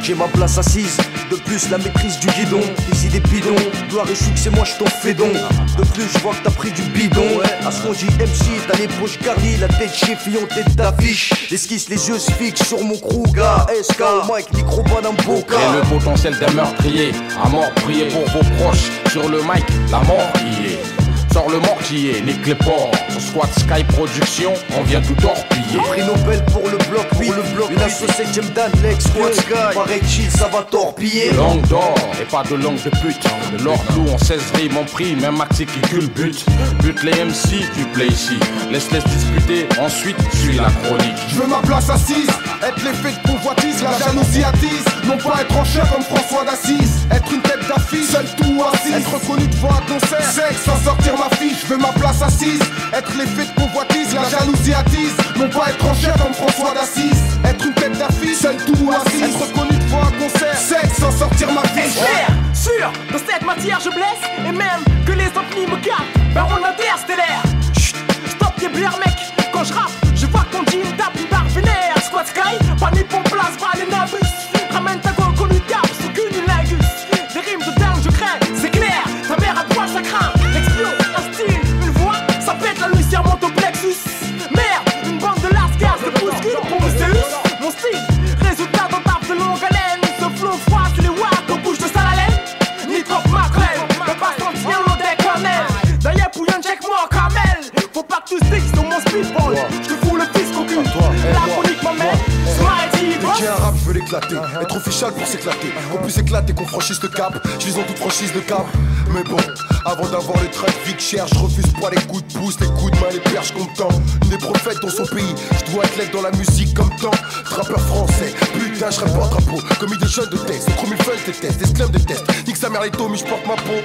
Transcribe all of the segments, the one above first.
J'ai ma place assise, de plus la maîtrise du guidon. Des idées bidons, gloire et succès, moi je t'en fais don. De plus je vois que t'as pris du bidon. À ce qu'on dit MC, t'as les poches carrées, la tête chez Fillon, tête d'affiche. L'esquisse, les yeux se fixent sur mon Kruga. SK, Mike, micro pas d'un boca. Et le potentiel d'un meurtrier, à mort prier pour vos proches. Sur le mic, la mort y est. Sors le mortier, les clés ports. Sur Squad Sky Production, on vient tout torpiller. Prix Nobel pour le bloc, oui, le bloc. Une associée Jim Dan, Lex, Squad Sky. Paraît-il, ça va torpiller. Langue d'or, et pas de langue de pute. De l'or clou, on 16 rimes en prix, même Maxi qui culbute. Bute les MC, tu play ici. Laisse-les disputer, ensuite suis la chronique. Je veux ma place assise, être l'effet de convoitise, la jalousie attise. Non pas être en chair comme François d'Assise. Être une tête d'affiche, seul tout assis. Être reconnu devant un concert, sexe sans sortir ma fiche. Je veux ma place assise, être l'effet de convoitise, la jalousie attise. Non pas être en chair comme François d'Assise. Être une tête d'affiche, seul tout assis. Être reconnu devant un concert, sexe sans sortir ma fiche. Sûr, dans cette matière je blesse. Et même que les ovnis me captent. Baron interstellaire. Chut, stop tes blaires mec. Quand je rappe, je vois qu'on dit une tape, une barre vénère. Squad Sky, pas ni pour place, pas les nabus. Ramène ta go qu'on lui tape, sous qu'une lagus. Des rimes de dingue, je crains, c'est clair. Ta mère à poil, ça craint. Explo, un style, une voix, ça pète la lucière, monte au plexus. Merde, une bande de lascars, de bouscule pour Mousseus. Mon style, résultat d'un taf de longue haleine. Ce flow froid, tu les vois, qu'on bouge de sale haleine. Ni trop macrel, ne pas sentir l'eau des cornels. D'ailleurs, pour un check-moi en caramel. Faut pas que tu sticks sur mon speedball. Je te fous le fils au cul. La chronique m'emmène. J'ai un rap, je veux l'éclater, être official pour s'éclater. Qu'on puisse éclater, qu'on franchisse le cap. Je vise en toute franchise le cap. Mais bon, avant d'avoir le trafic cher, je refuse pas les coups de pouce, les coups de main, les perches comme temps. Une des prophètes dans son pays, je dois être l'aide dans la musique comme tant. Rappeur français, putain, je pas drapeau. Commis des jeunes de test, trop mille feuilles de tests, esclaves de test. Nique sa mère les Tommy, je porte ma peau.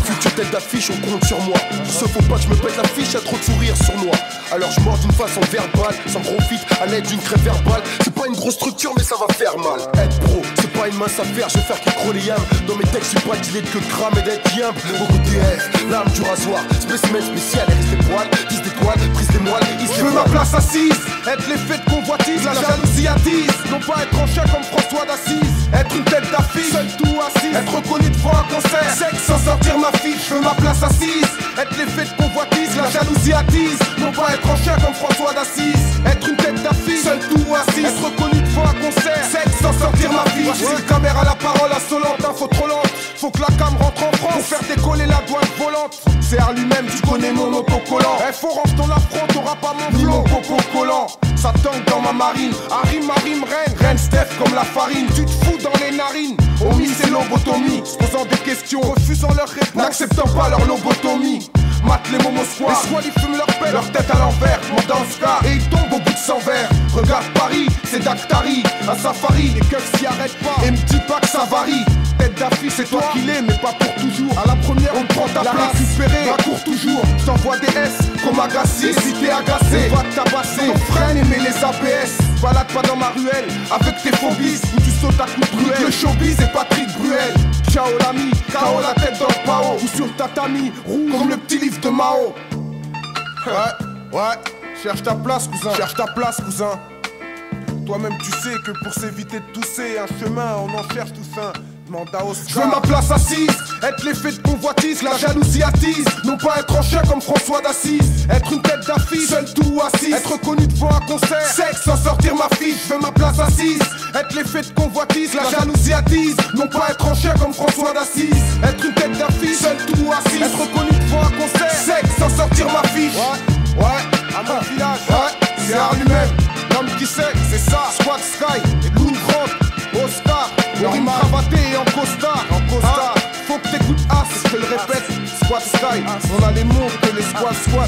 Future tête d'affiche, on compte sur moi. Sauf faut pas que je me pète l'affiche, y'a trop de sourires sur moi. Alors je mange d'une façon verbale, sans gros fit, à l'aide d'une crève verbale. C'est pas une grosse structure, mais ça va faire mal. Être pro, c'est pas une mince affaire, je vais faire qu'écro les yams. Dans mes textes, je suis pas dealé que crame et d'être yam. Beaucoup de TF, l'arme du rasoir, spécimen spécial, reste les poils, 10 d'étoiles, prise des moelles, je veux ma place assise, être l'effet de convoitise, la jalousie attise. Non pas être en chien comme François d'Assise. Être une tête d'affiche, seul tout assis. Être reconnu devant un concert, sexe sans sortir ma fiche. Je veux ma place assise, être l'effet de convoitise, la jalousie attise. Non pas être en chien comme François d'Assise. Être une tête d'affiche, seul tout assis. Être reconnu devant un concert, sexe sans sortir ma fiche. Si le caméra la parole insolente, info trop lente. Faut que la cam rentre en France pour faire décoller la douane volante. C'est à lui-même, tu connais mon autocollant. Faut range ton affront, t'auras pas mon flow. Coco collant, ça tangue dans ma marine. Harry, Marim, reine Steph comme la farine. Tu te fous dans les narines, omis c'est lobotomie. Se posant des questions, refusant leurs réponses, n'acceptant pas leur lobotomie. Mate les momos squats, les squats ils fument leur pelle, leur tête à l'envers, mon danse car et ils tombent au bout de 100 verres. Regarde Paris, c'est Dactari, un safari, les keufs s'y arrêtent pas, et me dis pas que ça varie. Tête d'affiche, c'est toi qui l'es, mais pas pour toujours. À la première, on prend ta place, récupérer, la court toujours. Je t'envoie des S, comme Agassi, et si t'es agacé, on va te tabasser. Ton freine, aimer les ABS, balade pas dans ma ruelle, avec tes phobies, où tu sautes à coups de ruelle. Le showbiz et Patrick Bruel. Ciao l'ami, KO la tête dans le pao. Ou sur tatami, roux comme le petit livre de Mao. Ouais, cherche ta place cousin, cherche ta place cousin. Toi-même tu sais que pour s'éviter de tousser, un chemin on en cherche tout ça. Je veux ma place assise, être l'effet de convoitise, la jalousie attise. Non pas être en chien comme François d'Assise. Être une tête d'affiche, seul tout assis. Être reconnu devant un concert, sexe sans sortir ma fiche. Je veux ma place assise, être l'effet de convoitise, la jalousie attise. Non pas être en chien comme François d'Assise. Être une tête d'affiche, seul tout assis. Être reconnu devant un concert, sexe sans sortir ma fiche. Ouais, à mon village, c'est à lui-même. L'homme qui sait, c'est ça, Squad Sky et Loon Grande, Oscar. Rime cravaté et en costard. Faut que t'écoutes As, je te le répète, Squad Sky. On a les mots que les squads squats.